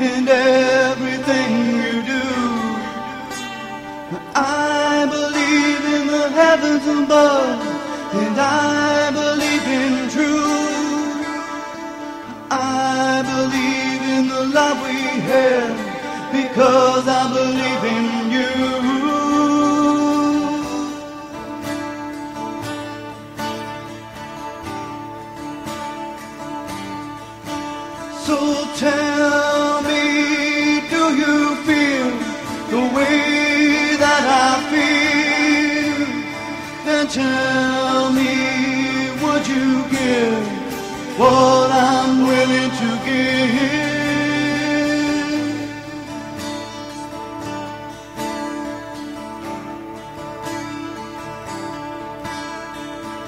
in everything you do. I believe in the heavens above, and I believe in truth. I believe in the love we have, because I believe in you. So tell me, do you feel the way that I feel? And tell me, would you give what I'm willing to give?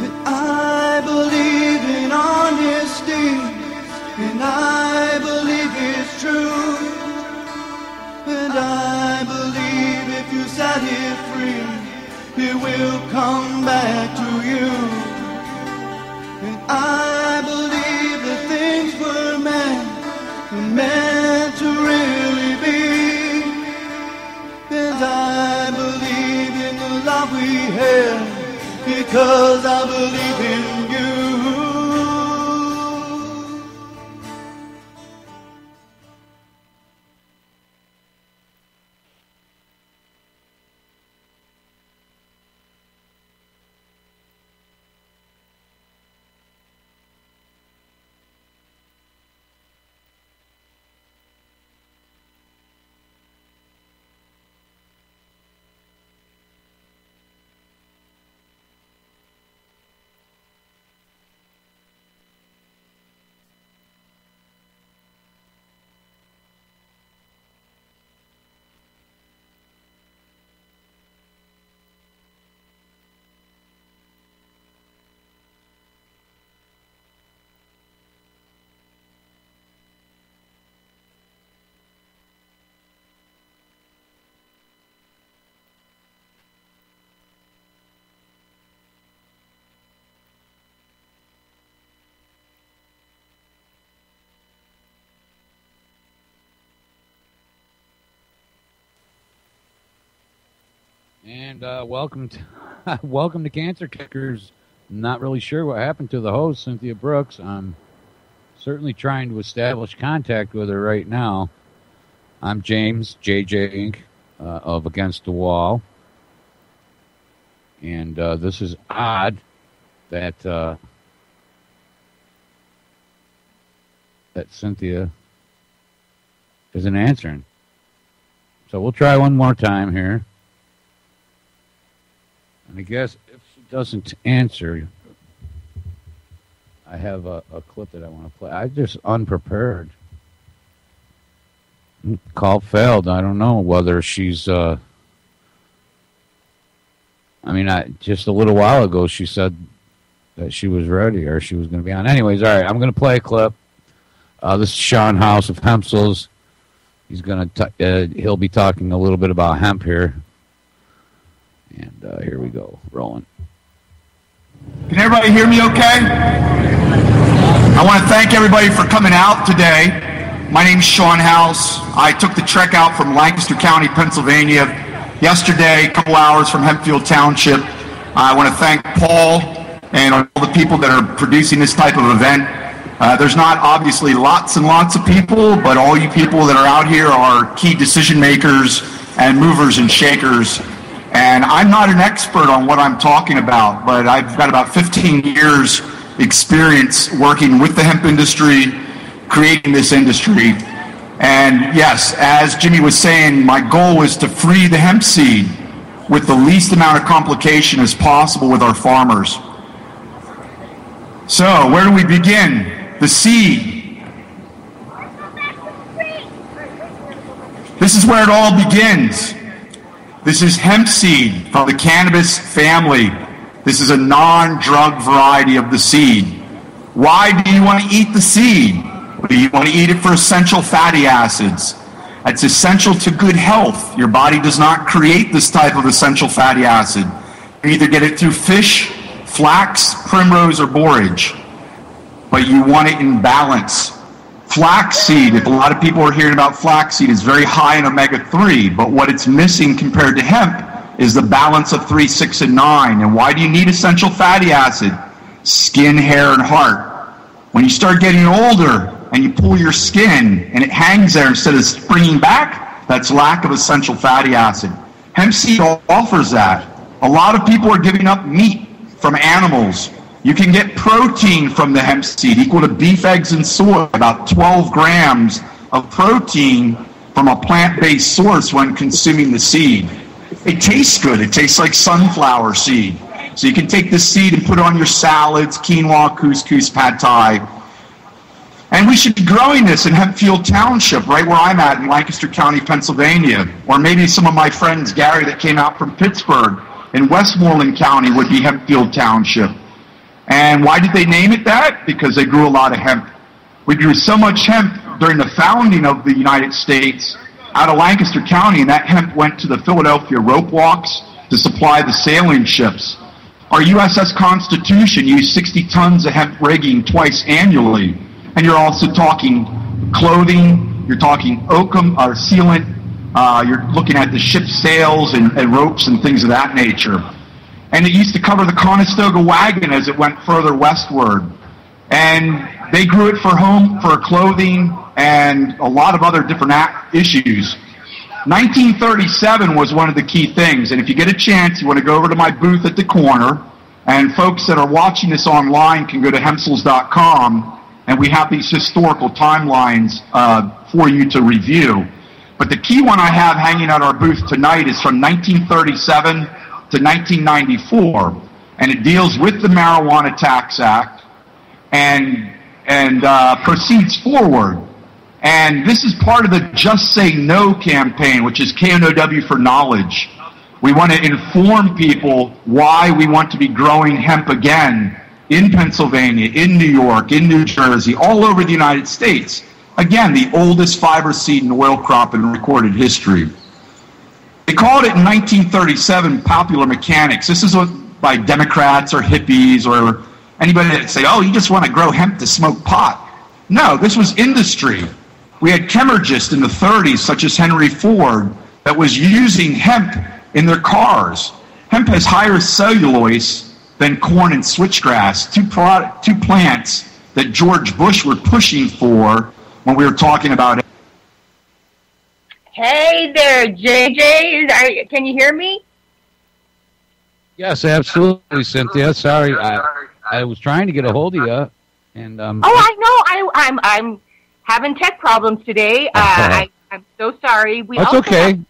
And I believe in honesty, and I believe it's true, and I believe if you set it free, it will come back to you. And I believe that things were meant to really be, and I believe in the love we have, because I believe in you. And welcome to Cancer Kickers. Not really sure what happened to the host, Cynthia Brooks. I'm certainly trying to establish contact with her right now. I'm James, JJ Inc., of Against the Wall. And this is odd that that Cynthia isn't answering. So we'll try one more time here. And I guess if she doesn't answer, I have a clip that I want to play. I'm just unprepared. Call failed. I don't know whether she's... just a little while ago she said that she was ready or she was going to be on. Anyways, all right, I'm going to play a clip. This is Sean House of Hempsels. He's going to he'll be talking a little bit about hemp here. And here we go, rolling. Can everybody hear me okay? I want to thank everybody for coming out today. My name's Sean House. I took the trek out from Lancaster County, Pennsylvania yesterday, a couple hours from Hempfield Township. I want to thank Paul and all the people that are producing this type of event. There's not obviously lots and lots of people, but all you people that are out here are key decision makers and movers and shakers. And I'm not an expert on what I'm talking about, but I've got about 15 years experience working with the hemp industry, creating this industry. And yes, as Jimmy was saying, my goal is to free the hemp seed with the least amount of complication as possible with our farmers. So where do we begin? The seed. This is where it all begins. This is hemp seed from the cannabis family. This is a non-drug variety of the seed. Why do you want to eat the seed? Do you want to eat it for essential fatty acids? It's essential to good health. Your body does not create this type of essential fatty acid. You either get it through fish, flax, primrose, or borage. But you want it in balance. Flaxseed, if a lot of people are hearing about flaxseed, is very high in omega-3, but what it's missing compared to hemp is the balance of 3, 6, and 9. And why do you need essential fatty acid? Skin, hair, and heart. When you start getting older and you pull your skin and it hangs there instead of springing back, that's lack of essential fatty acid. Hemp seed offers that. A lot of people are giving up meat from animals. You can get protein from the hemp seed equal to beef, eggs, and soy, about 12 grams of protein from a plant-based source when consuming the seed. It tastes good. It tastes like sunflower seed. So you can take this seed and put it on your salads, quinoa, couscous, pad thai. And we should be growing this in Hempfield Township, right where I'm at in Lancaster County, Pennsylvania. Or maybe some of my friends, Gary, that came out from Pittsburgh, in Westmoreland County would be Hempfield Township. And why did they name it that? Because they grew a lot of hemp. We grew so much hemp during the founding of the United States out of Lancaster County, and that hemp went to the Philadelphia rope walks to supply the sailing ships. Our USS Constitution used 60 tons of hemp rigging twice annually. And you're also talking clothing, you're talking oakum or sealant, you're looking at the ship's sails and ropes and things of that nature. And it used to cover the Conestoga wagon as it went further westward. And they grew it for clothing and a lot of other different issues. 1937 was one of the key things. And if you get a chance, you want to go over to my booth at the corner. And folks that are watching this online can go to hempsels.com. And we have these historical timelines for you to review. But the key one I have hanging at our booth tonight is from 1937 to 1994. And it deals with the Marijuana Tax Act and proceeds forward. And this is part of the Just Say No campaign, which is KNOW for knowledge. We want to inform people why we want to be growing hemp again in Pennsylvania, in New York, in New Jersey, all over the United States. Again, the oldest fiber seed and oil crop in recorded history. They called it in 1937 popular mechanics. This is what by Democrats or hippies or anybody that say, oh, you just want to grow hemp to smoke pot. No, this was industry. We had chemurgists in the 30s, such as Henry Ford, that was using hemp in their cars. Hemp has higher cellulose than corn and switchgrass, two plants that George Bush were pushing for when we were talking about it. Hey there, JJ. Can you hear me? Yes, absolutely, Cynthia. Sorry, I was trying to get a hold of you, and oh, I know. I'm having tech problems today. I'm so sorry. That's okay.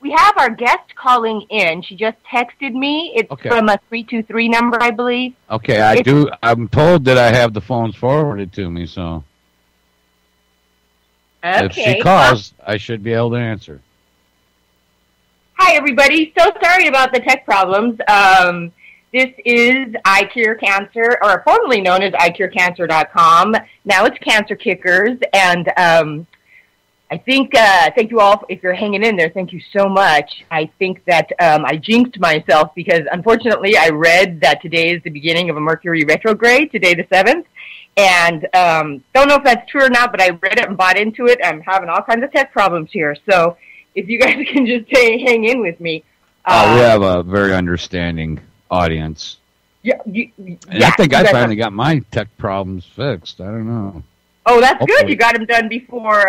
We have our guest calling in. She just texted me. It's from a 323 number, I believe. Okay, I'm told that I have the phones forwarded to me, so if she calls, I should be able to answer. Hi, everybody. So sorry about the tech problems. This is I Cure Cancer, or formerly known as iCureCancer.com. Now it's Cancer Kickers, and I think, thank you all, if you're hanging in there, thank you so much. I think that I jinxed myself because, unfortunately, I read that today is the beginning of a Mercury retrograde, today the 7th, and don't know if that's true or not, but I read it and bought into it. I'm having all kinds of tech problems here, so if you guys can just hang in with me. We have a very understanding audience. Yeah, I think I finally got my tech problems fixed. I don't know. Oh, that's good. You got them done before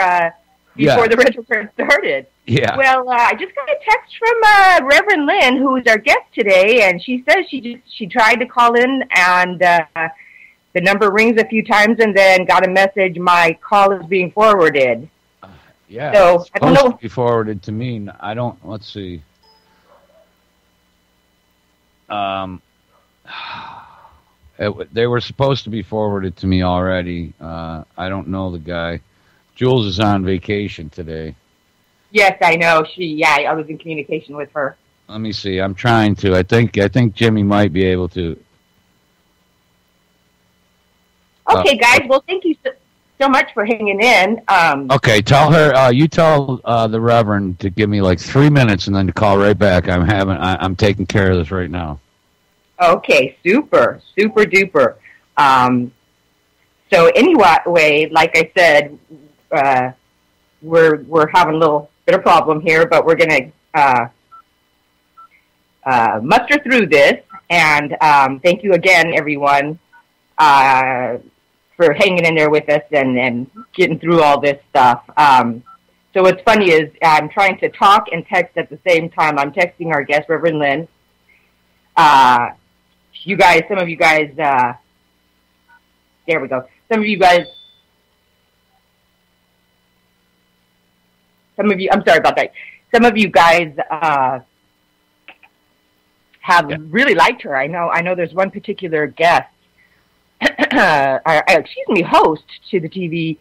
the retrograde started. Yeah. Well, I just got a text from Reverend Lynn, who's our guest today, and she says she tried to call in, and the number rings a few times, and then got a message, my call is being forwarded. Yeah, so, it's supposed to be forwarded to me. I don't, let's see. They were supposed to be forwarded to me already. I don't know the guy. Jules is on vacation today. Yes, I know. I was in communication with her. Let me see. I'm trying to. I think Jimmy might be able to. Okay, guys. Well, thank you so much for hanging in. Okay, tell her. You tell the Reverend to give me like 3 minutes and then to call right back. I'm taking care of this right now. Okay, super duper. So anyway, like I said, we're having a little bit of problem here, but we're going to muster through this. And thank you again, everyone, for hanging in there with us and getting through all this stuff. So what's funny is I'm trying to talk and text at the same time. I'm texting our guest, Reverend Lynn. Some of you guys, there we go. I'm sorry about that. Some of you guys have really liked her. I know there's one particular guest, host to the TV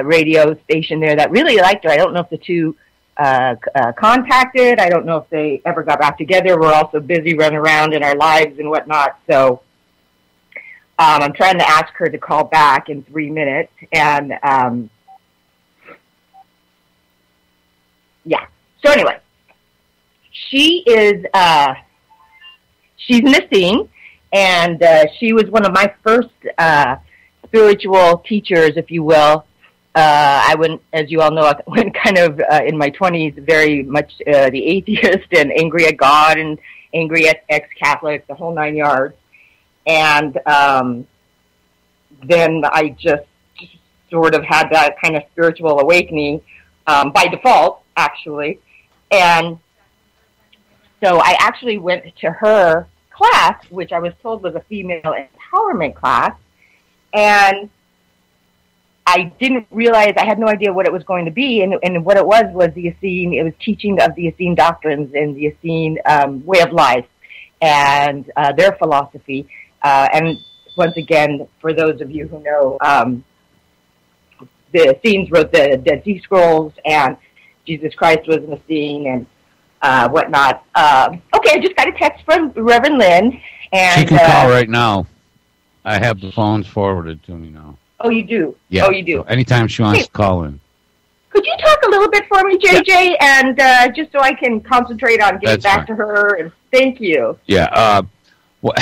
radio station there that really liked her. I don't know if the two contacted. I don't know if they ever got back together. We're also busy running around in our lives and whatnot. So I'm trying to ask her to call back in 3 minutes. And so anyway, she is she's in the scene, and she was one of my first spiritual teachers, if you will. I went, as you all know, I went kind of in my 20s very much the atheist and angry at God and angry at ex-Catholics, the whole 9 yards. And then I just sort of had that kind of spiritual awakening by default, actually. And so I actually went to her class, which I was told was a female empowerment class. And I didn't realize, I had no idea what it was going to be. And what it was the Essene, it was teaching of the Essene doctrines and the Essene way of life and their philosophy. And once again, for those of you who know, the Essenes wrote the Dead Sea Scrolls, and Jesus Christ was an Essene and whatnot. Okay, I just got a text from Reverend Lynn. And she can call right now. I have the phones forwarded to me now. Oh, you do? Yeah. Oh, you do? So anytime she wants to call in. Could you talk a little bit for me, JJ, and just so I can concentrate on getting back to her? And thank you. Yeah. Well,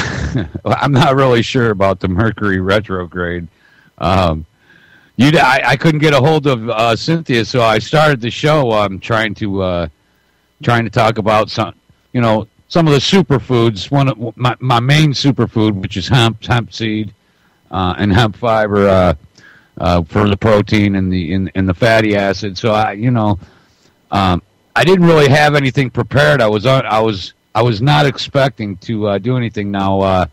I'm not really sure about the Mercury retrograde. I couldn't get a hold of Cynthia, so I started the show trying to talk about some of the superfoods. One of my main superfood, which is hemp seed and hemp fiber for the protein and the fatty acid. So I didn't really have anything prepared. I was not expecting to do anything now.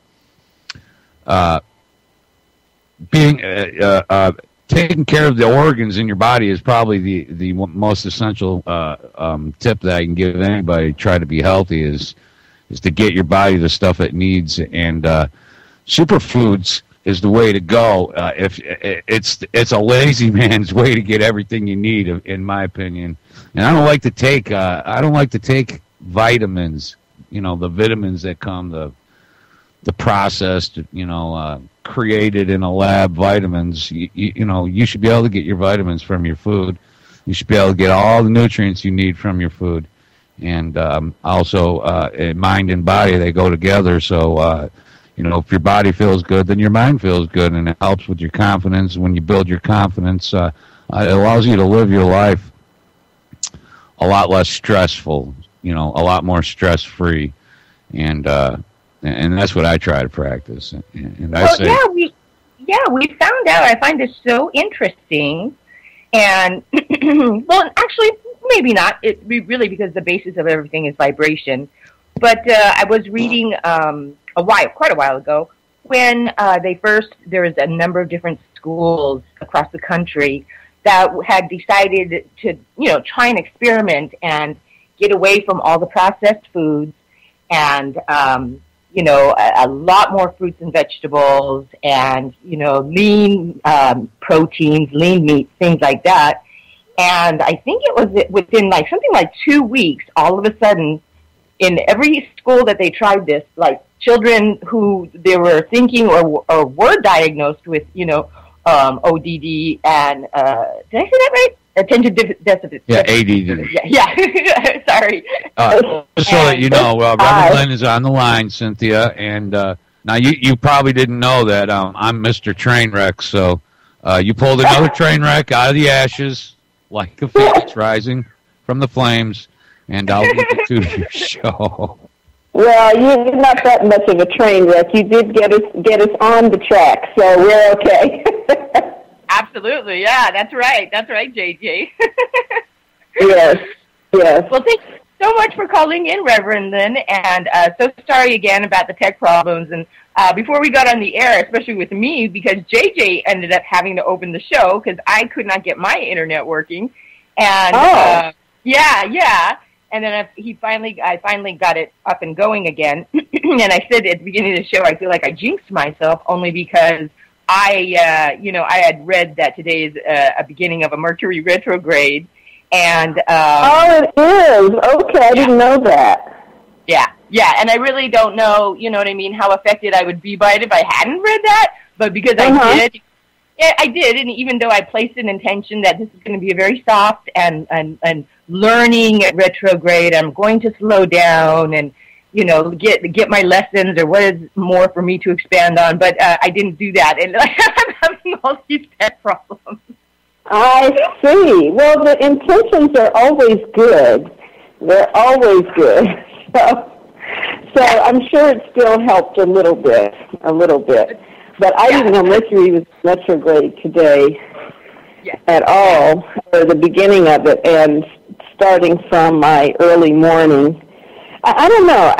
Taking care of the organs in your body is probably the most essential tip that I can give anybody to try to be healthy is to get your body the stuff it needs, and superfoods is the way to go. If it's a lazy man's way to get everything you need, in my opinion. And I don't like to take vitamins. The vitamins that come the processed, created in a lab vitamins. You should be able to get your vitamins from your food. You should be able to get all the nutrients you need from your food. And also, mind and body, they go together. So, if your body feels good, then your mind feels good, and it helps with your confidence. When you build your confidence, it allows you to live your life a lot less stressful, a lot more stress-free. And that's what I try to practice. And I say, we found out. I find this so interesting. And, well, actually, maybe not. It really, because the basis of everything is vibration. But I was reading quite a while ago, when there was a number of different schools across the country that had decided to, try and experiment and get away from all the processed foods and, a lot more fruits and vegetables and, lean proteins, lean meats, things like that. And I think it was within something like 2 weeks, all of a sudden, in every school that they tried this, children who they were thinking or were diagnosed with, ODD and, did I say that right? Attention deficit. Yeah, ADD. Yeah. Sorry. Just so that you know, Reverend Lynn is on the line, Cynthia, and Now, you probably didn't know that I'm Mr. Trainwreck, so you pulled another train wreck out of the ashes, like a phoenix rising from the flames, and I'll leave it to your show. Well, you're not that much of a train wreck. You did get us on the track, so we're okay. Absolutely, yeah, that's right, JJ. Yes. Well, thank you so much for calling in, Reverend Lynn, and so sorry again about the tech problems. And before we got on the air, especially with me, because JJ ended up having to open the show because I could not get my internet working. And yeah. And then I finally got it up and going again. And I said at the beginning of the show, I feel like I jinxed myself only because I had read that today is a beginning of a Mercury retrograde. And it is. Okay, I didn't know that. Yeah, and I really don't know, you know what I mean, how affected I would be by it if I hadn't read that, but because I did. Yeah, I did, and even though I placed an intention that this is going to be a very soft and learning retrograde, I'm going to slow down and, you know, get my lessons or what is more for me to expand on, but I didn't do that, and I'm having all these tech problems. I see. Well, the intentions are always good. They're always good. So I'm sure it still helped a little bit. But I didn't know Mercury was retrograde today at all, or the beginning of it, and starting from my early morning. I don't know.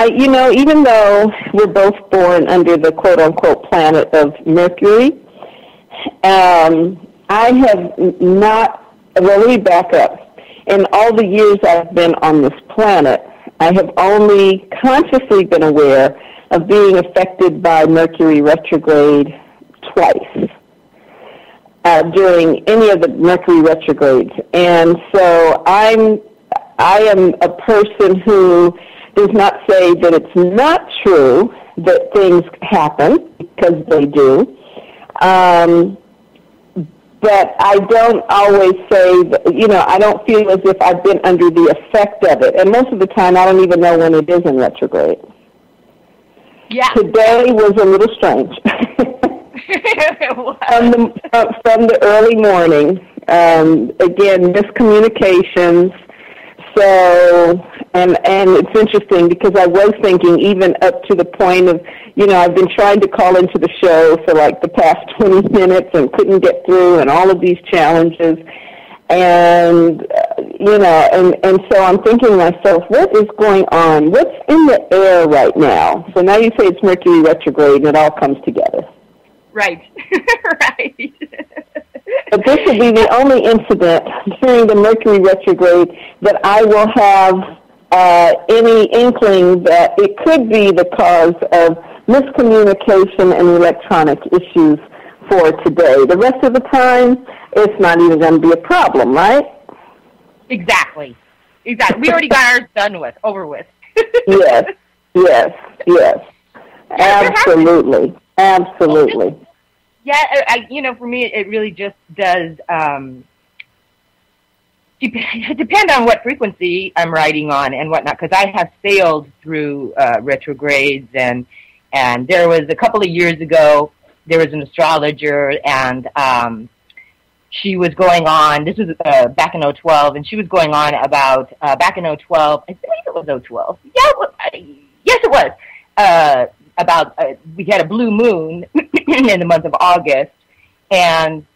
Even though we're both born under the quote-unquote planet of Mercury, I have not, well, let me back up. In all the years I've been on this planet, I have only consciously been aware of being affected by Mercury retrograde twice during any of the Mercury retrogrades. And so I am a person who does not say that it's not true that things happen, because they do. But I don't always say, I don't feel as if I've been under the effect of it. And most of the time, I don't even know when it is in retrograde. Yeah. Today was a little strange. From the early morning. Again, miscommunications. So, and it's interesting because I was thinking even up to the point of, I've been trying to call into the show for like the past 20 minutes and couldn't get through and all of these challenges. And, and so I'm thinking to myself, what is going on? What's in the air right now? So now you say it's Mercury retrograde and it all comes together. Right. Right. But this will be the only incident during the Mercury retrograde that I will have any inkling that it could be the cause of miscommunication and electronic issues for today. The rest of the time, it's not even going to be a problem, right? Exactly. We already got ours over with. Yes. Absolutely. Yeah, for me, it really just does depend on what frequency I'm riding on and whatnot, because I have sailed through retrogrades, and there was a couple of years ago, there was an astrologer, and she was going on, this was back in 2012, and she was going on about, back in 2012, I believe it was 2012, yes it was, about, we had a blue moon in the month of August, and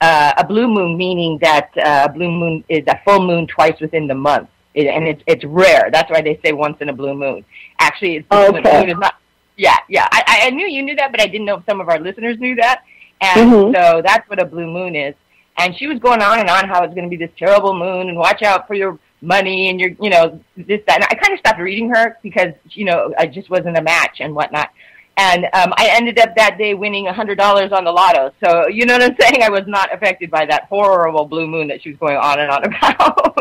a blue moon meaning that a blue moon is a full moon twice within the month, and it's rare. That's why they say once in a blue moon. Actually, it's the moon is not. Yeah. I knew you knew that, but I didn't know if some of our listeners knew that. And so that's what a blue moon is. And she was going on and on how it's going to be this terrible moon, and watch out for your money and your, this, that. And I kind of stopped reading her because, I just wasn't a match and whatnot. And I ended up that day winning $100 on the lotto. So, you know what I'm saying? I was not affected by that horrible blue moon that she was going on and on about.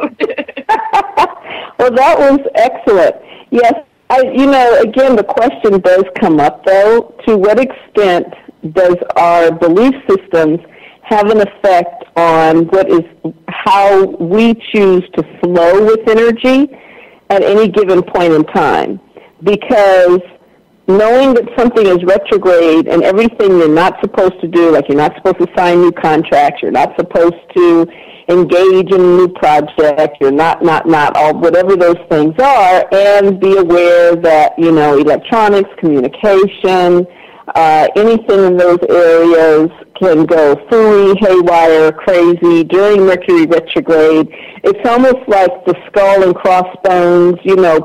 Well, that was excellent. Yes, again, the question does come up, though. To what extent does our belief systems have an effect on how we choose to flow with energy at any given point in time? Because knowing that something is retrograde and everything you're not supposed to do, like you're not supposed to sign new contracts, you're not supposed to engage in a new project, you're not all, whatever those things are, and be aware that, electronics, communication, anything in those areas can go phooey, haywire, crazy during Mercury retrograde. It's almost like the skull and crossbones,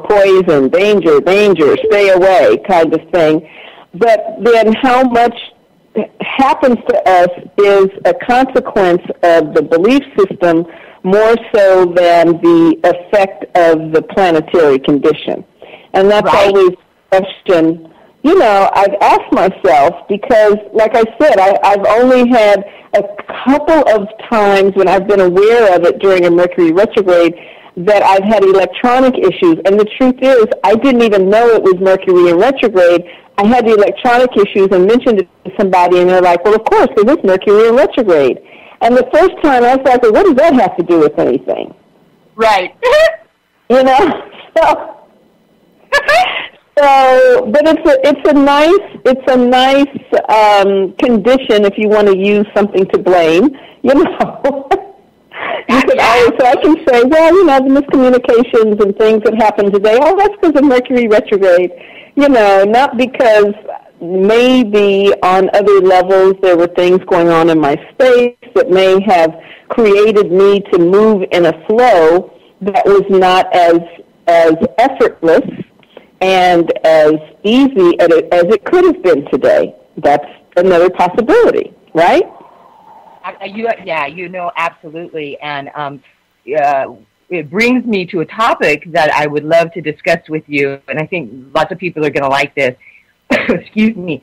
poison, danger, danger, stay away kind of thing. But then how much happens to us is a consequence of the belief system more so than the effect of the planetary condition. And that's always a question, I've asked myself because, like I said, I've only had a couple of times when I've been aware of it during a Mercury retrograde that I've had electronic issues. And the truth is, I didn't even know it was Mercury in retrograde. I had the electronic issues and mentioned it to somebody, and they're like, well, of course, it was Mercury in retrograde. And the first time I was like, well, what does that have to do with anything? Right. So, but it's a nice condition if you want to use something to blame, You could always, so I can say, well, the miscommunications and things that happened today, that's because of Mercury retrograde, not because maybe on other levels there were things going on in my space that may have created me to move in a flow that was not as effortless and as easy as it could have been today. That's another possibility, right? Absolutely. And it brings me to a topic that I would love to discuss with you, and I think lots of people are going to like this. Excuse me.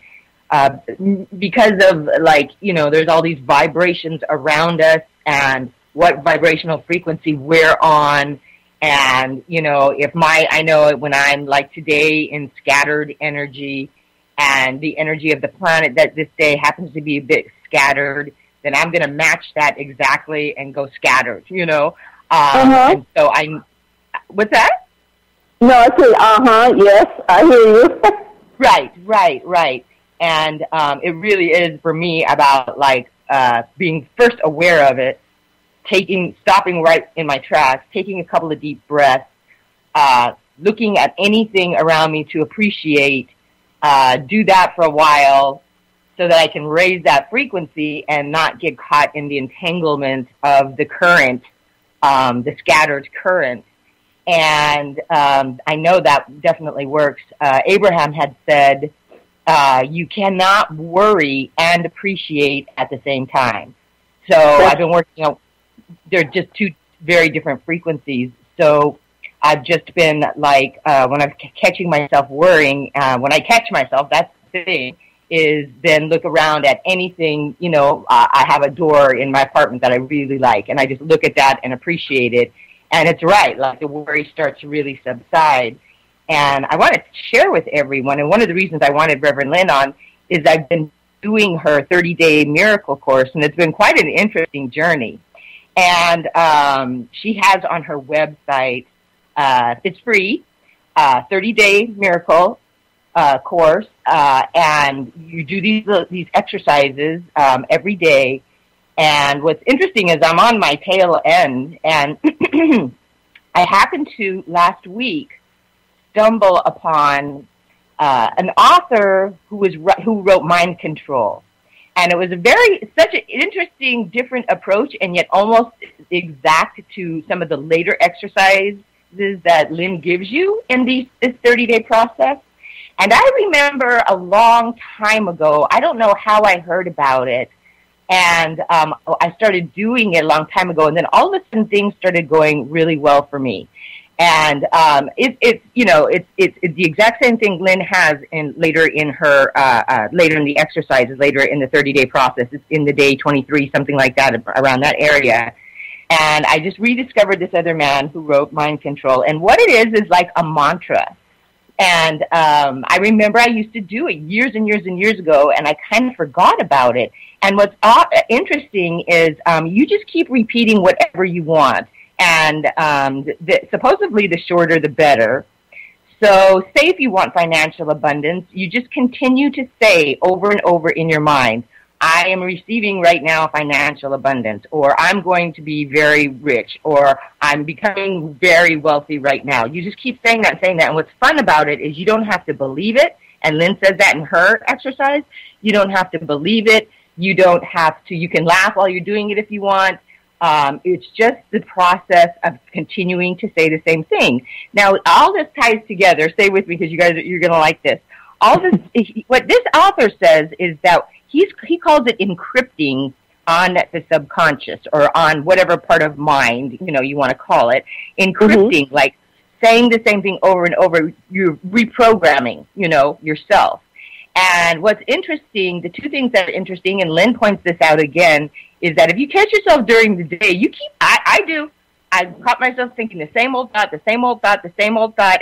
Because of, there's all these vibrations around us and what vibrational frequency we're on. And, I know when I'm like today in scattered energy and the energy of the planet that this day happens to be a bit scattered, then I'm going to match that exactly and go scattered, And so what's that? No, I say, yes, I hear you. Right. And it really is for me about being first aware of it, stopping right in my tracks, taking a couple of deep breaths, looking at anything around me to appreciate, do that for a while so that I can raise that frequency and not get caught in the entanglement of the current, the scattered current. And I know that definitely works. Abraham had said, you cannot worry and appreciate at the same time. So I've been working they're just two very different frequencies. So I've just been when I'm catching myself worrying, when I catch myself, that's the thing, is then look around at anything, I have a door in my apartment that I really like, and I just look at that and appreciate it. And it's right, the worry starts to really subside. And I want to share with everyone, and one of the reasons I wanted Reverend Lynn on is I've been doing her 30-day miracle course, and it's been quite an interesting journey. And she has on her website, it's free, 30-day miracle course, and you do these exercises every day. And what's interesting is I'm on my tail end, and I happened to last week stumble upon an author who wrote Mind Control. And it was such an interesting, different approach, and yet almost exact to some of the later exercises that Lynn gives you in this 30-day process. And I remember a long time ago, I don't know how I heard about it, and I started doing it a long time ago, and then all of a sudden things started going really well for me. And it's the exact same thing Lynn has later in the exercises, later in the 30-day process. It's in the day 23, something like that, around that area. And I just rediscovered this other man who wrote Mind Control. And what it is like a mantra. And I remember I used to do it years and years and years ago, and I kind of forgot about it. And what's interesting is you just keep repeating whatever you want. And supposedly the shorter, the better. So say if you want financial abundance, you just continue to say over and over in your mind, I am receiving right now financial abundance, or I'm going to be very rich, or I'm becoming very wealthy right now. You just keep saying that, saying that. And what's fun about it is you don't have to believe it. And Lynn says that in her exercise. You don't have to believe it. You don't have to. You can laugh while you're doing it if you want. It's just the process of continuing to say the same thing. Now, all this ties together. Stay with me because you're going to like this. All this, what this author says is that he calls it encrypting on the subconscious or on whatever part of mind, you want to call it. Encrypting, like saying the same thing over and over. You're reprogramming, yourself. And what's interesting, the two things that are interesting, and Lynn points this out again, is that if you catch yourself during the day, I caught myself thinking the same old thought,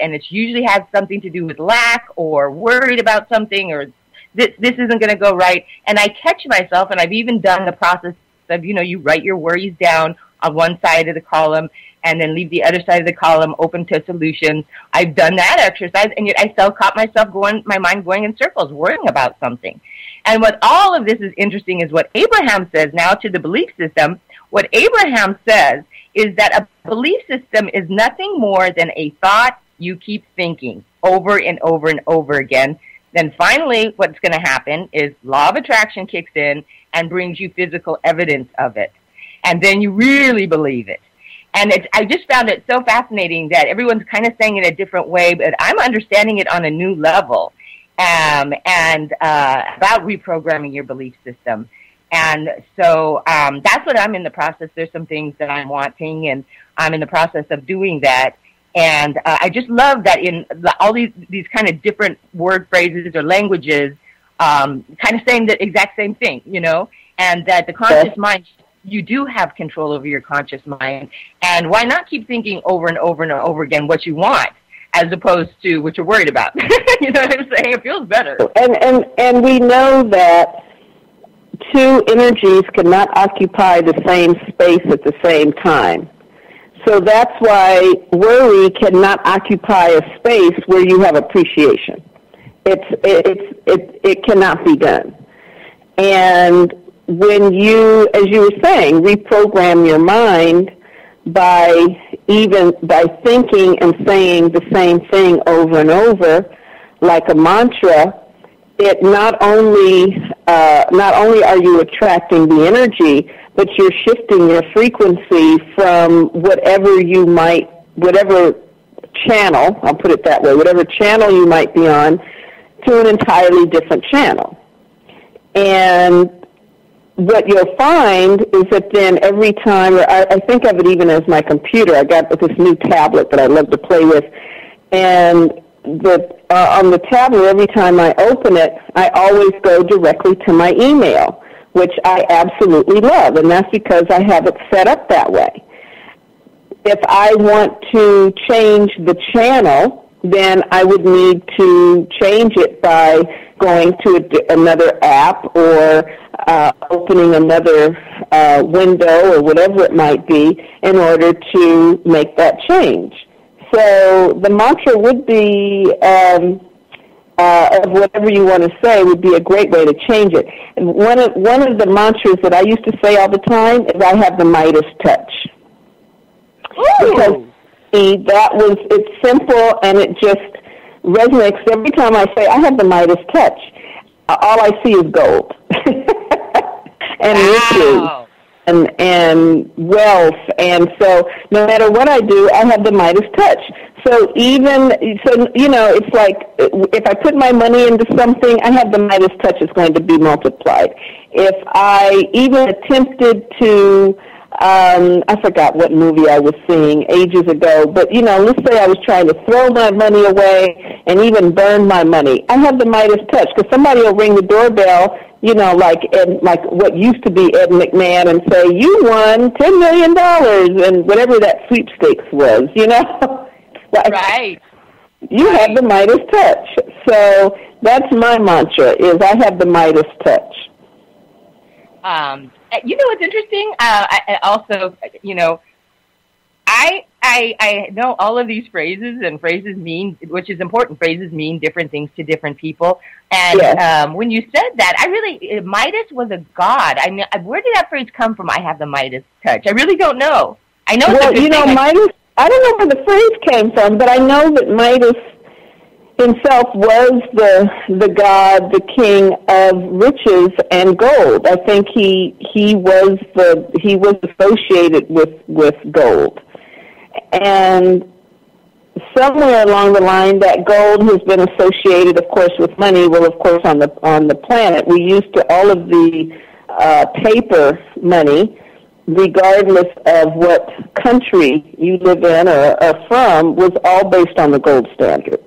and it usually has something to do with lack or worried about something or this isn't going to go right. And I catch myself, and I've even done the process of, you write your worries down on one side of the column and then leave the other side of the column open to solutions. I've done that exercise, and yet I still caught myself my mind going in circles, worrying about something. And what all of this is interesting is what Abraham says now to the belief system. What Abraham says is that a belief system is nothing more than a thought you keep thinking over and over and over again. Then finally, what's going to happen is law of attraction kicks in and brings you physical evidence of it. And then you really believe it. And I just found it so fascinating that everyone's kind of saying it a different way, but I'm understanding it on a new level, and about reprogramming your belief system. And so that's what I'm in the process. There's some things that I'm wanting, and I'm in the process of doing that. And I just love that in all these kind of different word phrases or languages, kind of saying the exact same thing, and that the conscious mind, you do have control over your conscious mind. And why not keep thinking over and over and over again what you want as opposed to what you're worried about? You know what I'm saying? It feels better. And we know that two energies cannot occupy the same space at the same time. So that's why worry cannot occupy a space where you have appreciation. It cannot be done. And when you, as you were saying, reprogram your mind by thinking and saying the same thing over and over, like a mantra, it not only are you attracting the energy, but you're shifting your frequency from whatever channel, I'll put it that way, whatever channel you might be on, to an entirely different channel. And what you'll find is that then every time, or I think of it even as my computer, I got this new tablet that I love to play with, and on the tablet, every time I open it, I always go directly to my email, which I absolutely love, and that's because I have it set up that way. If I want to change the channel, then I would need to change it by going to another app or opening another window or whatever it might be in order to make that change. So the mantra would be, of whatever you want to say, would be a great way to change it. And one of the mantras that I used to say all the time is, I have the Midas touch. Ooh. Because it's simple and it just resonates. Every time I say, I have the Midas touch, all I see is gold. And riches and wealth, and so no matter what I do, I have the Midas touch. So it's like if I put my money into something, I have the Midas touch. It's going to be multiplied. If I even attempted to, I forgot what movie I was seeing ages ago, but let's say I was trying to throw my money away and even burn my money, I have the Midas touch, because somebody will ring the doorbell, like what used to be Ed McMahon, and say, you won $10 million, and whatever that sweepstakes was, like, right. You have the Midas touch. So that's my mantra, is I have the Midas touch. What's interesting? I also, I know all of these phrases, and phrases mean, which is important, phrases mean different things to different people. And Yes. When you said that, Midas was a god. I mean, where did that phrase come from? I have the Midas touch. I really don't know. I know it's a good thing. Midas, I don't know where the phrase came from, but I know that Midas himself was the god, the king of riches and gold. I think he was associated with gold. And somewhere along the line, that gold has been associated, of course, with money. Well, of course, on the planet, we used to all of the paper money, regardless of what country you live in or are from, was all based on the gold standard.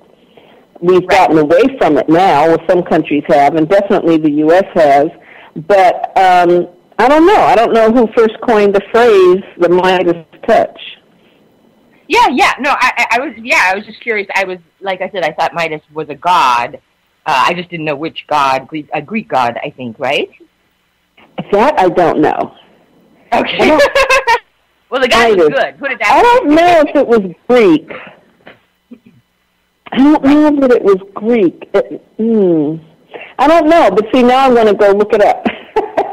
We've gotten away from it now, well, some countries have, and definitely the U.S. has. But I don't know. I don't know who first coined the phrase, the Midas touch. Yeah. No, I was just curious. Like I said, I thought Midas was a god. I just didn't know which god, a Greek god, I think, right? That I don't know. Okay. Well, the guy was good. Put it that way. I don't know if it was Greek. I don't know that it was Greek. I don't know, but see, now I'm going to go look it up.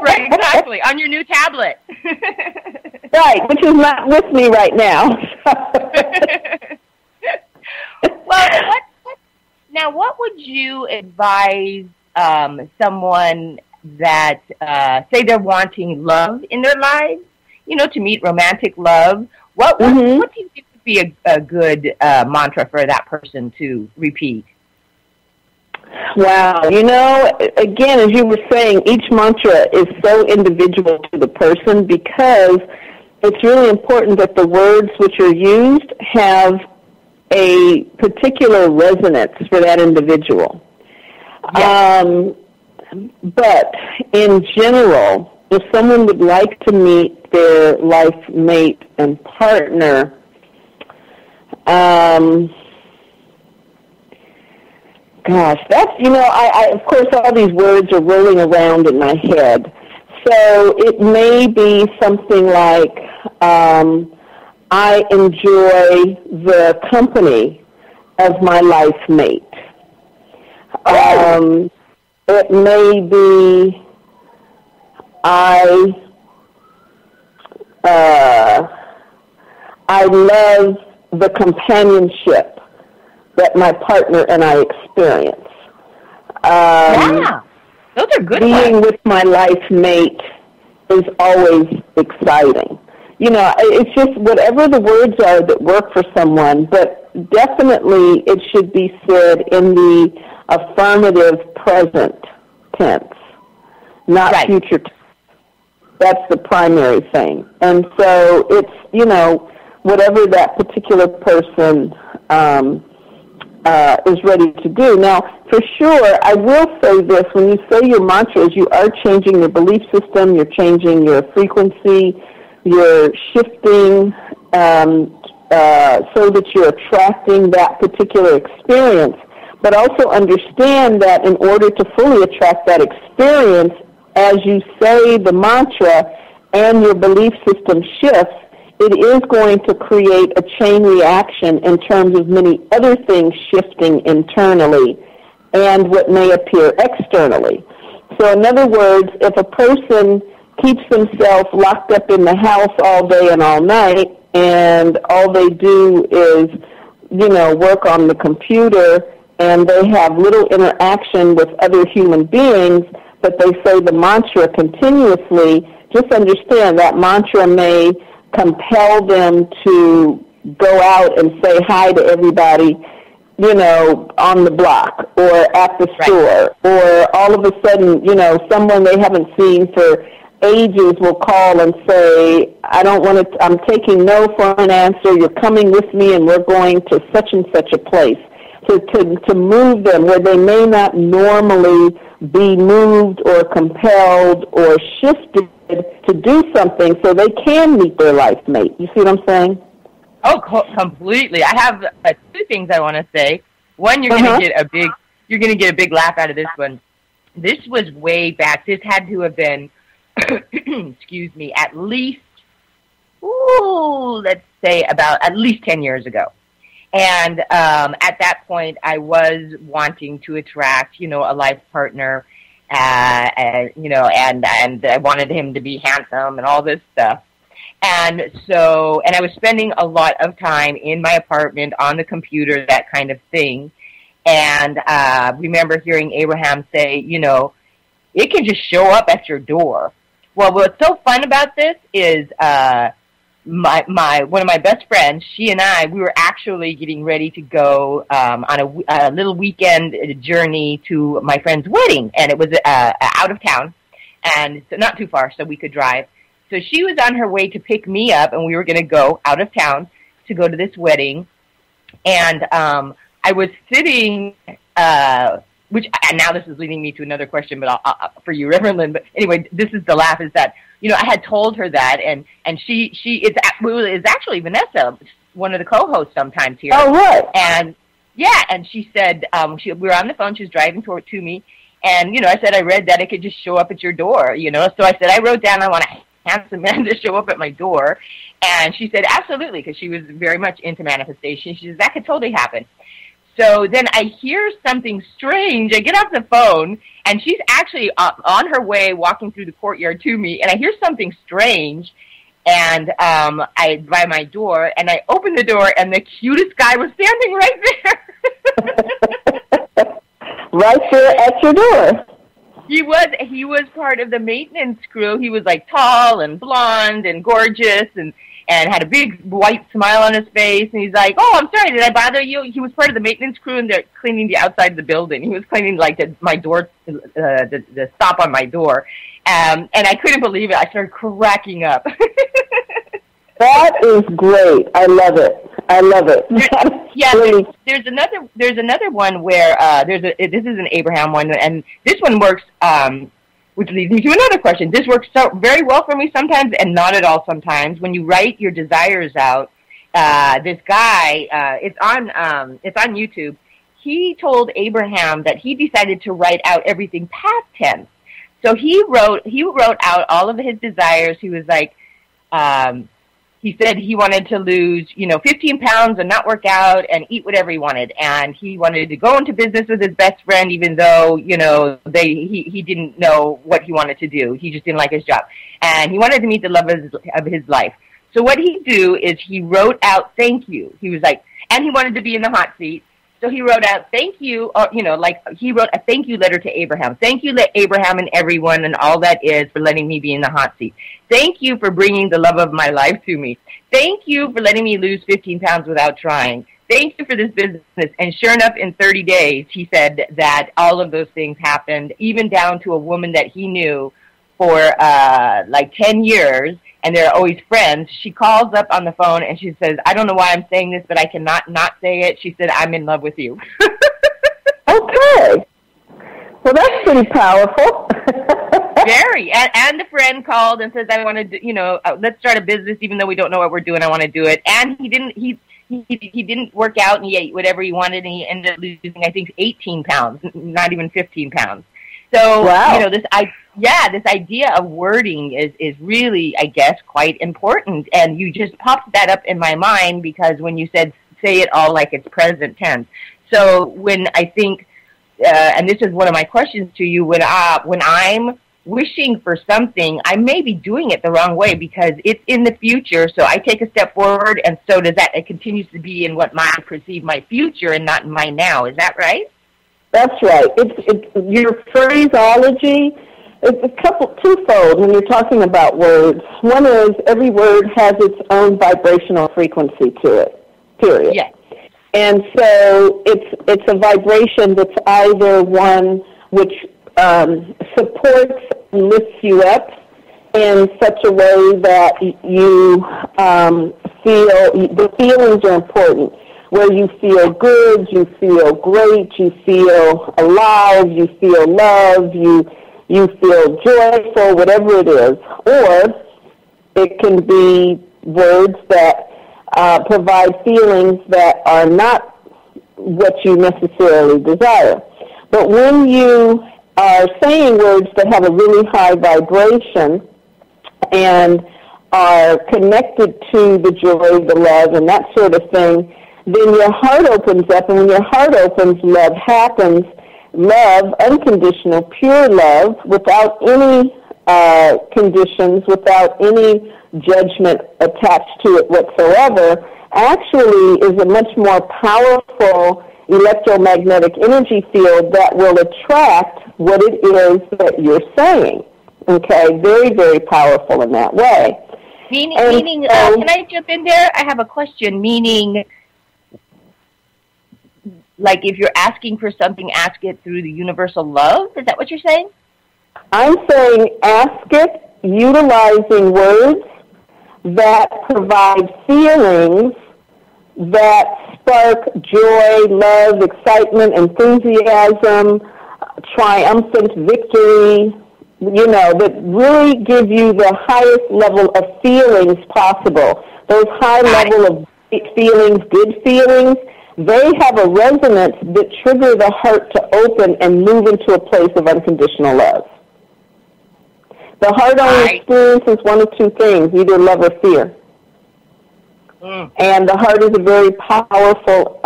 Right, exactly, on your new tablet. Right, which is not with me right now. Well, what would you advise someone that, say they're wanting love in their lives, to meet romantic love? What do you think would be a good mantra for that person to repeat? Wow. Again, as you were saying, each mantra is so individual to the person because it's really important that the words which are used have a particular resonance for that individual. Yes. But in general, if someone would like to meet their life mate and partner, gosh, that's, I of course all these words are rolling around in my head. So it may be something like, I enjoy the company of my life mate. It may be, I love the companionship that my partner and I experience. Yeah, those are good Being ones. with my life mate is always exciting. It's just whatever the words are that work for someone, but definitely it should be said in the affirmative present tense, not future tense. That's the primary thing. And so it's, whatever that particular person is ready to do. Now, for sure, I will say this, when you say your mantras, you are changing your belief system, you're changing your frequency, you're shifting so that you're attracting that particular experience. But also understand that in order to fully attract that experience, as you say the mantra and your belief system shifts, it is going to create a chain reaction in terms of many other things shifting internally and what may appear externally. So in other words, if a person keeps themselves locked up in the house all day and all night, and all they do is, work on the computer, and they have little interaction with other human beings, but they say the mantra continuously, just understand that mantra may compel them to go out and say hi to everybody, on the block or at the store, or all of a sudden, someone they haven't seen for ages will call and say, I'm taking no for an answer, you're coming with me and we're going to such and such a place. To move them where they may not normally be moved or compelled or shifted to do something so they can meet their life mate. You see what I'm saying? Oh, completely. I have two things I want to say. One, you're going to get a big laugh out of this one. This was way back. This had to have been, excuse me, at least, let's say about at least 10 years ago. And at that point, I was wanting to attract, a life partner, and I wanted him to be handsome and all this stuff. And I was spending a lot of time in my apartment on the computer, that kind of thing. And remember hearing Abraham say, it can just show up at your door. Well, what's so fun about this is one of my best friends, she and I, we were actually getting ready to go on a little weekend journey to my friend's wedding, and it was out of town, and so not too far, so we could drive. So she was on her way to pick me up, and we were going to go out of town to go to this wedding, and I was sitting, and now this is leading me to another question, but for you, Reverend Lynn. But anyway, this is the laugh, is that, I had told her that, and she is actually Vanessa, one of the co-hosts sometimes here. Oh, right. And yeah, and she said, we were on the phone, she was driving to me, and, I said, I read that it could just show up at your door, So I said, I wrote down, I want a handsome man to show up at my door. And she said, absolutely, because she was very much into manifestation. She said, that could totally happen. So then I hear something strange. I get off the phone, and she's actually on her way walking through the courtyard to me, and I hear something strange, and I by my door, and I open the door, and the cutest guy was standing right there. Right there at your door. He was part of the maintenance crew. He was like tall and blonde and gorgeous, and had a big white smile on his face, and he's like, "Oh, I'm sorry, did I bother you?" He was part of the maintenance crew, and they're cleaning the outside of the building. He was cleaning my door, the stop on my door, and I couldn't believe it. I started cracking up. That is great. I love it. There's another one where this is an Abraham one, and this one works. Which leads me to another question. This works so very well for me sometimes, and not at all sometimes. When you write your desires out, this guy, it's on YouTube. He told Abraham that he decided to write out everything past tense. So he wrote out all of his desires. He was like, he said he wanted to lose, 15 pounds and not work out and eat whatever he wanted. And he wanted to go into business with his best friend, even though, he didn't know what he wanted to do. He just didn't like his job. And he wanted to meet the love of his life. So what he'd do is he wrote out thank you. He was like, and he wanted to be in the hot seat. So he wrote out thank you, he wrote a thank you letter to Abraham. Thank you, Abraham and everyone and all that is for letting me be in the hot seat. Thank you for bringing the love of my life to me. Thank you for letting me lose 15 pounds without trying. Thank you for this business. And sure enough, in 30 days, he said that all of those things happened, even down to a woman that he knew for 10 years. And they're always friends. She calls up on the phone and she says, I don't know why I'm saying this, but I cannot not say it. She said, I'm in love with you. Okay. Well, that's pretty powerful. Very. And the friend called and says, I want to, let's start a business even though we don't know what we're doing. I want to do it. And he didn't work out, and he ate whatever he wanted, and he ended up losing, I think, 18 pounds, not even 15 pounds. So, wow. This idea of wording is really, I guess, quite important. And you just popped that up in my mind because when you said, say it all like it's present tense. So when I think, and this is one of my questions to you, when I'm wishing for something, I may be doing it the wrong way because it's in the future. So I take a step forward, and so does that. It continues to be in what I perceive my future and not in my now. Is that right? That's right. It's your phraseology. It's twofold when you're talking about words. One is every word has its own vibrational frequency to it, period. Yes. And so it's a vibration that's either one which supports and lifts you up in such a way that you feel, the feelings are important, where you feel good, you feel great, you feel alive, you feel loved, you feel joyful, whatever it is. Or it can be words that provide feelings that are not what you necessarily desire. But when you are saying words that have a really high vibration and are connected to the joy, the love, and that sort of thing, then your heart opens up, and when your heart opens, love happens. Love, unconditional, pure love, without any conditions, without any judgment attached to it whatsoever, actually is a much more powerful electromagnetic energy field that will attract what it is that you're saying. Okay, very, very powerful in that way. Meaning, can I jump in there? I have a question. Meaning, like if you're asking for something, ask it through the universal love? Is that what you're saying? I'm saying ask it utilizing words that provide feelings that spark joy, love, excitement, enthusiasm, triumphant victory, that really give you the highest level of feelings possible. Those high level of feelings, good feelings, they have a resonance that trigger the heart to open and move into a place of unconditional love. The heart only experiences one of two things, either love or fear. And the heart is a very powerful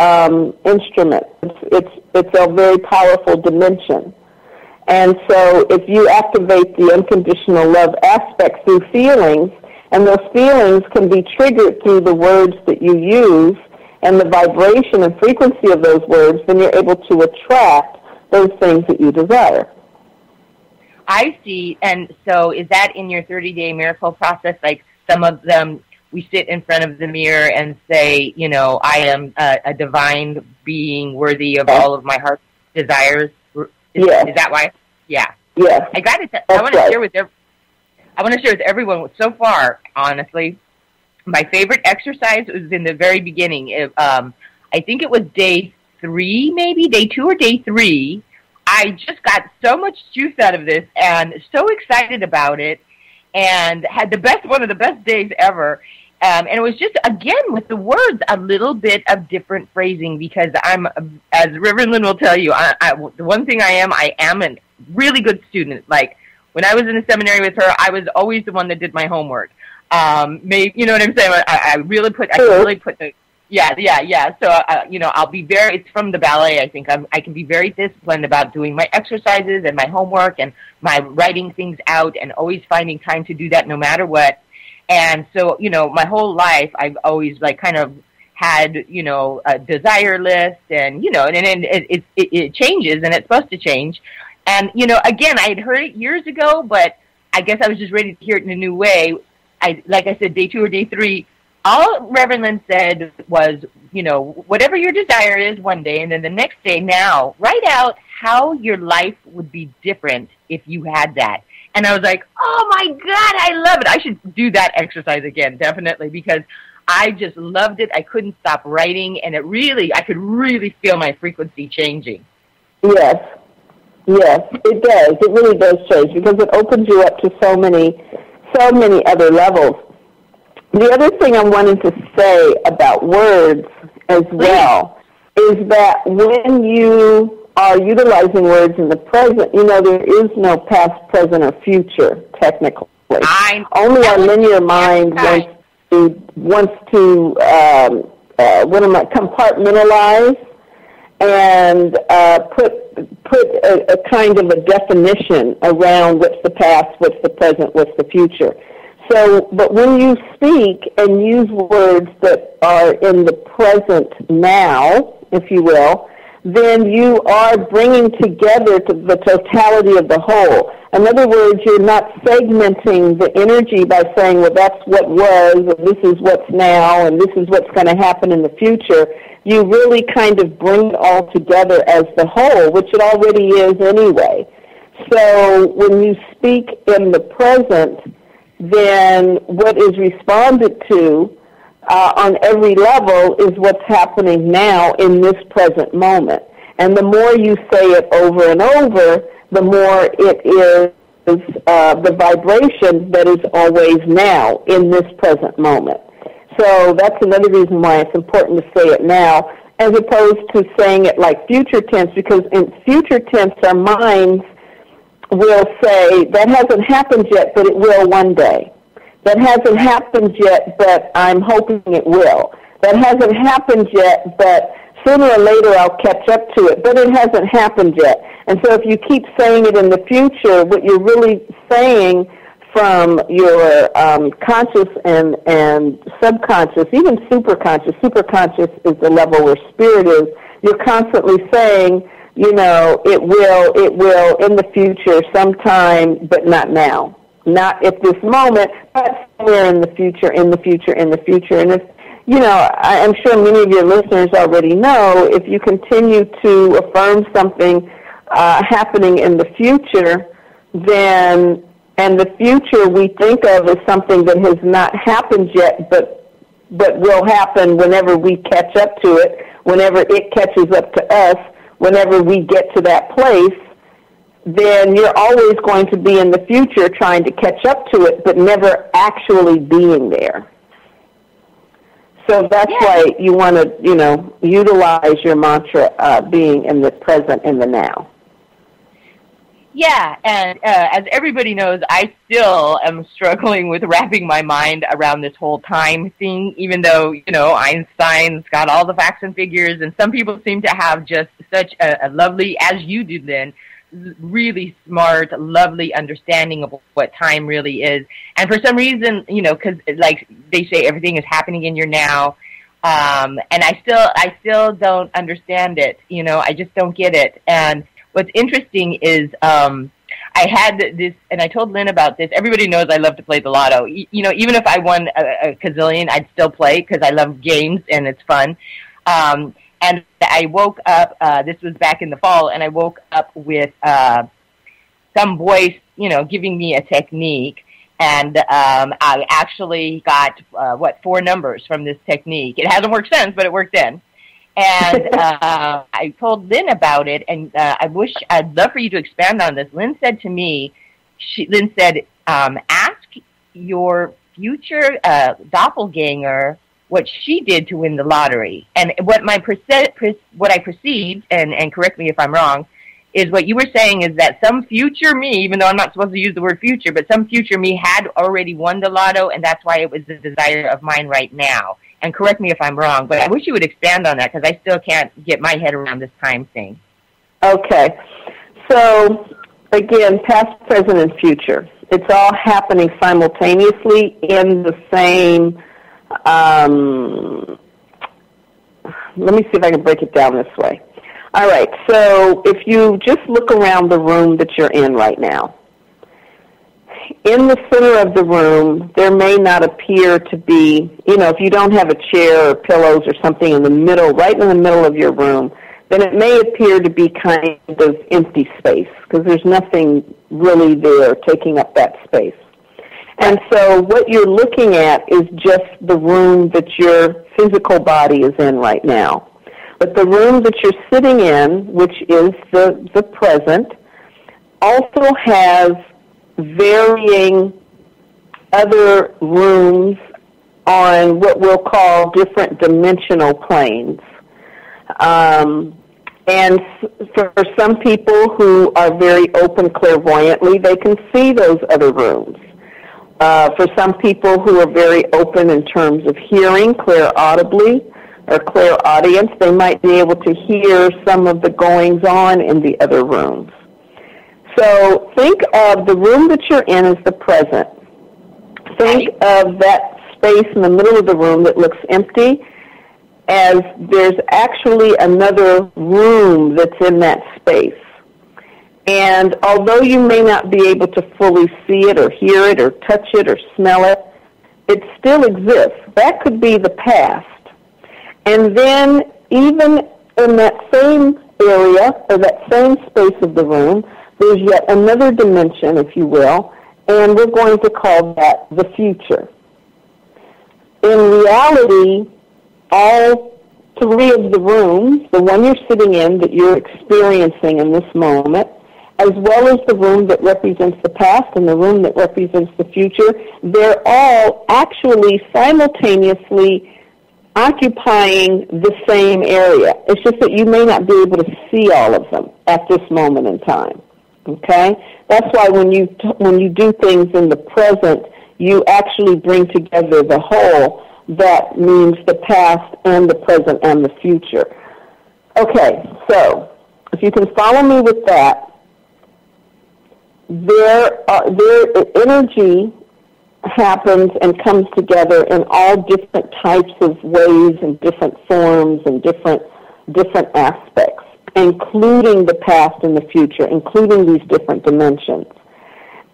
instrument. It's a very powerful dimension. And so if you activate the unconditional love aspect through feelings, and those feelings can be triggered through the words that you use and the vibration and frequency of those words, then you're able to attract those things that you desire. I see. And so is that in your 30-day miracle process? Like some of them, we sit in front of the mirror and say, I am a divine being worthy of all of my heart's desires. Is that why? Yeah. Yes. I got it. I want to share with everyone. So far, honestly, my favorite exercise was in the very beginning. I think it was day 3, maybe day 2 or day 3. I just got so much juice out of this and so excited about it, and had one of the best days ever. And it was just, again, with the words, a little bit of different phrasing, because I'm, as Reverend Lynn will tell you, the one thing I am a really good student. Like, when I was in the seminary with her, I was always the one that did my homework. Maybe, you know what I'm saying? I can really put the, So, I'll be it's from the ballet, I think. I can be very disciplined about doing my exercises and my homework and my writing things out, and always finding time to do that no matter what. And so, my whole life, I've always kind of had, a desire list, and, it changes, and it's supposed to change. And, again, I had heard it years ago, but I guess I was just ready to hear it in a new way. Like I said, day 2 or day 3, all Reverend Lynn said was, whatever your desire is one day, and then the next day, now, write out how your life would be different if you had that. And I was like, oh, my God, I love it. I should do that exercise again, definitely, because I just loved it. I couldn't stop writing, and I could really feel my frequency changing. Yes, it does. It really does change, because it opens you up to so many other levels. The other thing I'm wanting to say about words as well is that when you are utilizing words in the present, there is no past, present, or future, technically. Only our linear mind wants to compartmentalize and put a kind of a definition around what's the past, what's the present, what's the future. So, but when you speak and use words that are in the present now, if you will, then you are bringing together the totality of the whole. In other words, you're not segmenting the energy by saying, well, that's what was, and this is what's now, and this is what's going to happen in the future. You really kind of bring it all together as the whole, which it already is anyway. So when you speak in the present, then what is responded to on every level is what's happening now in this present moment. And the more you say it over and over, the more it is the vibration that is always now in this present moment. So that's another reason why it's important to say it now, as opposed to saying it like future tense, because in future tense our minds will say, that hasn't happened yet, but it will one day. That hasn't happened yet, but I'm hoping it will. That hasn't happened yet, but sooner or later I'll catch up to it, but it hasn't happened yet. And so if you keep saying it in the future, what you're really saying from your conscious and subconscious, even superconscious is the level where spirit is, you're constantly saying, you know, it will in the future sometime, but not now. Not at this moment, but somewhere in the future. And if, you know, I'm sure many of your listeners already know, if you continue to affirm something happening in the future, then, and the future we think of as something that has not happened yet, but will happen whenever we catch up to it, whenever it catches up to us, whenever we get to that place, then you're always going to be in the future trying to catch up to it, but never actually being there. So that's why you want to, you know, utilize your mantra, being in the present, in the now. Yeah, and as everybody knows, I still am struggling with wrapping my mind around this whole time thing, even though, you know, Einstein's got all the facts and figures, and some people seem to have just such a lovely, as you do then, really smart, lovely understanding of what time really is. And for some reason, you know, because like they say, everything is happening in your now, and I still don't understand it. You know, I just don't get it. And what's interesting is I had this, and I told Lynn about this. Everybody knows I love to play the lotto. You know, even if I won a gazillion, I'd still play because I love games and it's fun. And I woke up, this was back in the fall, and I woke up with some voice, you know, giving me a technique. And I actually got, 4 numbers from this technique. It hasn't worked since, but it worked then. And I told Lynn about it, and I'd love for you to expand on this. Lynn said to me, Lynn said, ask your future doppelganger what she did to win the lottery. And what I perceived, and correct me if I'm wrong, is what you were saying is that some future me, even though I'm not supposed to use the word future, but some future me had already won the lotto, and that's why it was the desire of mine right now. And correct me if I'm wrong, but I wish you would expand on that because I still can't get my head around this time thing. Okay. So, again, past, present, and future. It's all happening simultaneously in the same... let me see if I can break it down this way. All right, so if you just look around the room that you're in right now, in the center of the room, there may not appear to be, you know, if you don't have a chair or pillows or something in the middle, right in the middle of your room, then it may appear to be kind of empty space because there's nothing really there taking up that space. And so what you're looking at is just the room that your physical body is in right now. But the room that you're sitting in, which is the present, also has varying other rooms on what we'll call different dimensional planes. And for some people who are very open clairvoyantly, they can see those other rooms. For some people who are very open in terms of hearing, clairaudibly or clairaudience, they might be able to hear some of the goings-on in the other rooms. So think of the room that you're in as the present. Think of that space in the middle of the room that looks empty as there's actually another room that's in that space. And although you may not be able to fully see it or hear it or touch it or smell it, it still exists. That could be the past. And then even in that same area or that same space of the room, there's yet another dimension, if you will, and we're going to call that the future. In reality, all 3 of the rooms, the one you're sitting in that you're experiencing in this moment, as well as the room that represents the past and the room that represents the future, they're all actually simultaneously occupying the same area. It's just that you may not be able to see all of them at this moment in time. Okay? That's why when you do things in the present, you actually bring together the whole that means the past and the present and the future. Okay, so if you can follow me with that, their energy happens and comes together in all different types of ways and different forms and different aspects, including the past and the future, including these different dimensions.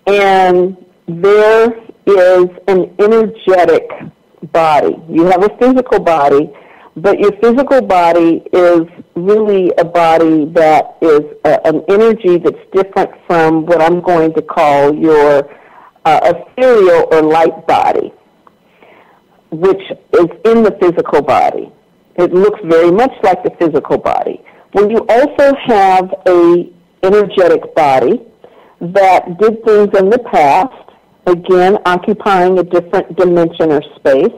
And there is an energetic body. You have a physical body, but your physical body is really a body that is an energy that's different from what I'm going to call your ethereal or light body, which is in the physical body. It looks very much like the physical body. When you also have a energetic body that did things in the past, again, occupying a different dimension or space,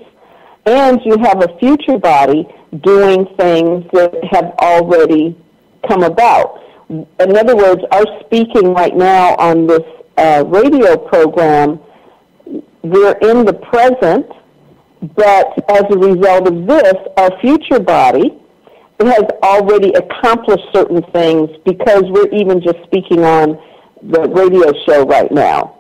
and you have a future body doing things that have already come about. In other words, our speaking right now on this radio program, we're in the present, but as a result of this, our future body has already accomplished certain things because we're even just speaking on the radio show right now.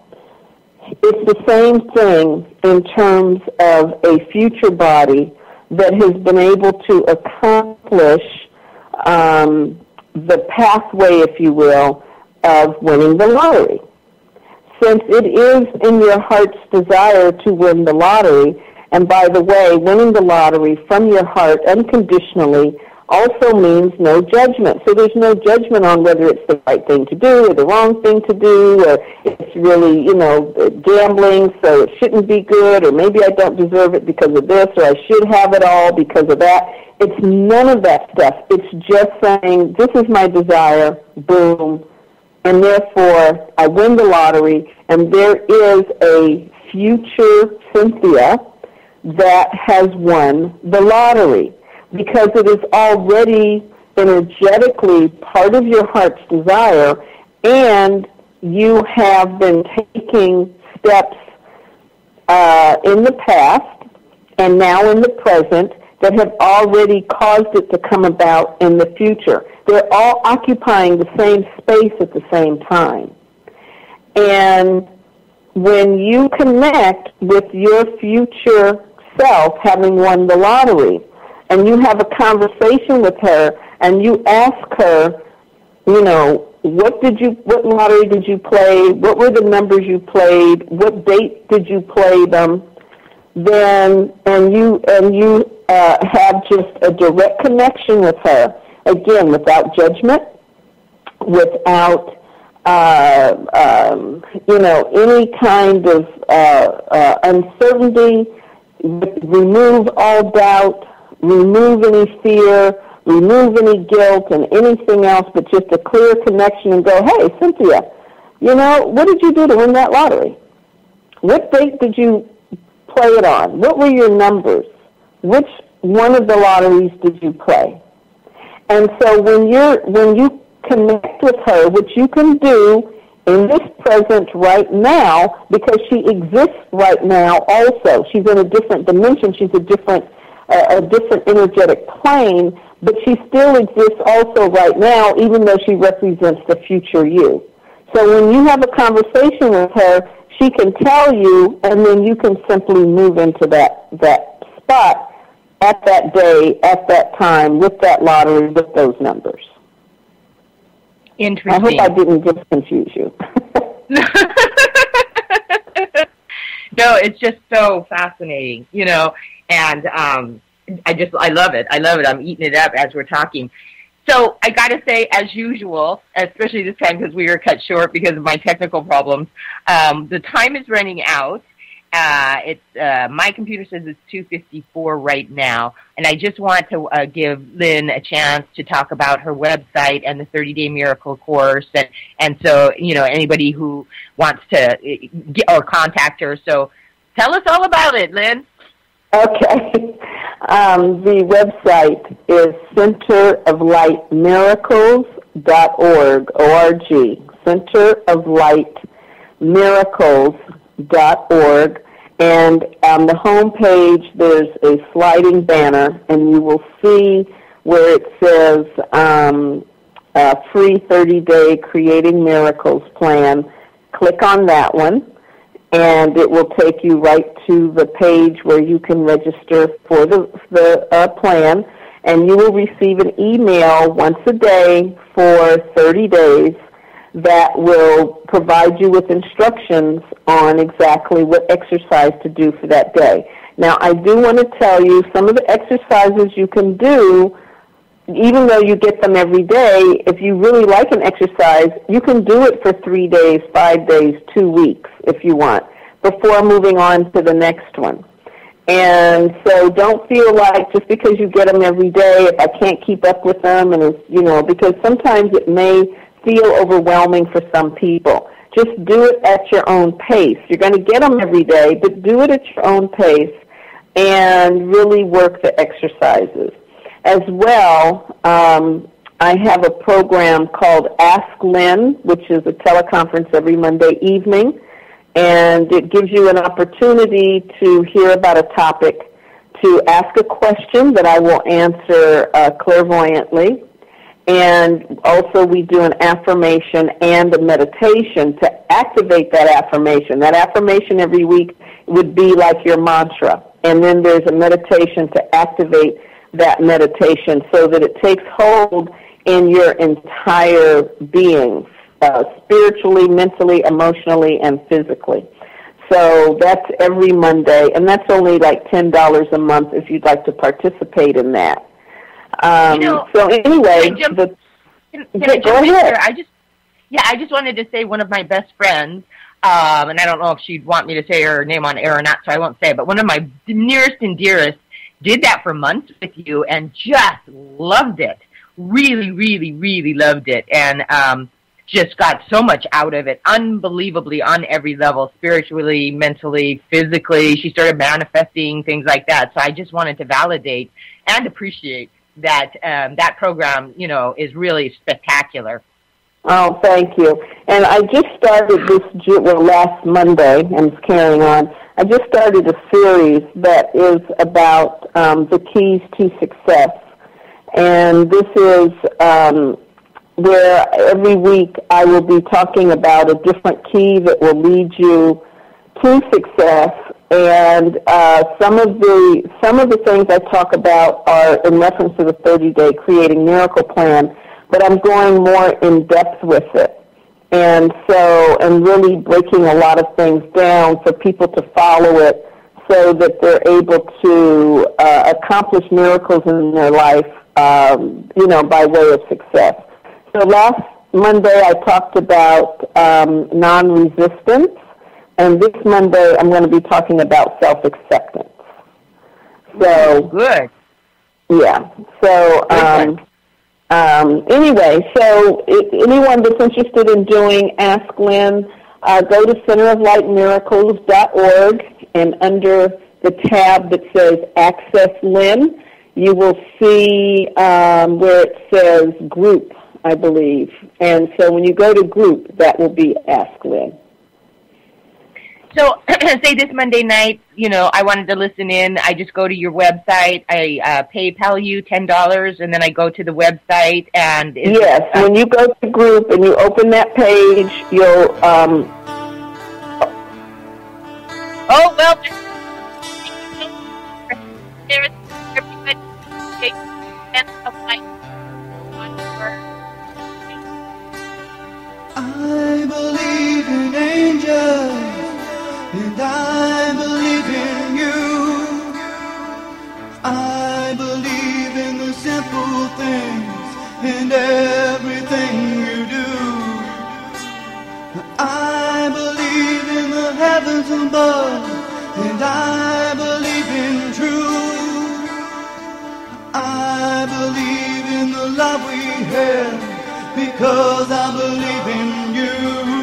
It's the same thing in terms of a future body that has been able to accomplish the pathway, if you will, of winning the lottery. Since it is in your heart's desire to win the lottery, and by the way, winning the lottery from your heart unconditionally also means no judgment. So there's no judgment on whether it's the right thing to do or the wrong thing to do, or it's really, gambling, so it shouldn't be good, or maybe I don't deserve it because of this, or I should have it all because of that. It's none of that stuff. It's just saying, this is my desire, boom, and therefore I win the lottery, and there is a future Cynthia that has won the lottery, because it is already energetically part of your heart's desire, and you have been taking steps in the past and now in the present that have already caused it to come about in the future. They're all occupying the same space at the same time. And when you connect with your future self having won the lottery, and you have a conversation with her, and you ask her, what lottery did you play? What were the numbers you played? What date did you play them? Then, and you have just a direct connection with her, again, without judgment, without any kind of uncertainty. Remove all doubt. Remove any fear, remove any guilt and anything else, but just a clear connection and go, hey, Cynthia, what did you do to win that lottery? What date did you play it on? What were your numbers? Which one of the lotteries did you play? And so when you connect with her, which you can do in this present right now, because she exists right now also. She's in a different dimension. She's a different energetic plane, but she still exists also right now, even though she represents the future you. So when you have a conversation with her, she can tell you, and then you can simply move into that spot at that day, at that time, with that lottery, with those numbers. Interesting. I hope I didn't just confuse you. No, it's just so fascinating, and I love it. I'm eating it up as we're talking. So I got to say, as usual, especially this time because we were cut short because of my technical problems, the time is running out. My computer says it's 2:54 right now, and I just want to give Lynn a chance to talk about her website and the 30-day miracle course, and so anybody who wants to get or contact her. So tell us all about it, Lynn. Okay. The website is centeroflightmiracles.org, O-R-G, centeroflightmiracles.org. And on the home page, there's a sliding banner, and you will see where it says free 30-day Creating Miracles plan. Click on that one, and it will take you right to the page where you can register for the plan, and you will receive an email once a day for 30 days that will provide you with instructions on exactly what exercise to do for that day. Now, I do want to tell you some of the exercises you can do, even though you get them every day. If you really like an exercise, you can do it for 3 days, 5 days, 2 weeks if you want, before moving on to the next one. And so don't feel like just because you get them every day, if I can't keep up with them, and it's, because sometimes it may feel overwhelming for some people. Just do it at your own pace. You're going to get them every day, but do it at your own pace and really work the exercises. As well, I have a program called Ask Lynn, which is a teleconference every Monday evening, and it gives you an opportunity to hear about a topic, to ask a question that I will answer clairvoyantly. And also we do an affirmation and a meditation to activate that affirmation. That affirmation every week would be like your mantra. And then there's a meditation to activate that meditation so that it takes hold in your entire being, spiritually, mentally, emotionally, and physically. So that's every Monday, and that's only like $10 a month if you'd like to participate in that. So anyway, go ahead. I just wanted to say one of my best friends, and I don't know if she'd want me to say her name on air or not, so I won't say it, but one of my nearest and dearest did that for months with you and just loved it. Really, really, really loved it, and just got so much out of it, unbelievably on every level, spiritually, mentally, physically. She started manifesting, things like that. So I just wanted to validate and appreciate that that program, is really spectacular. Oh, thank you. And I just started this, last Monday, and it's carrying on. I just started a series that is about the keys to success. And this is where every week I will be talking about a different key that will lead you to success. And some of the things I talk about are in reference to the 30-day Creating Miracle Plan, but I'm going more in depth with it. And really breaking a lot of things down for people to follow it so that they're able to accomplish miracles in their life, by way of success. So last Monday I talked about non-resistance. And this Monday, I'm going to be talking about self-acceptance. So good. Yeah. So anyway, so anyone that's interested in doing Ask Lynn, go to centeroflightmiracles.org, and under the tab that says Access Lynn, you will see where it says Group, I believe. And so when you go to Group, that will be Ask Lynn. So, say this Monday night, I wanted to listen in. I just go to your website. I PayPal you $10, and then I go to the website. And yes, when you go to Group and you open that page, you'll. Oh well. There's everybody. I believe in angels. And I believe in you. I believe in the simple things and everything you do. I believe in the heavens above, and I believe in truth. I believe in the love we have because I believe in you.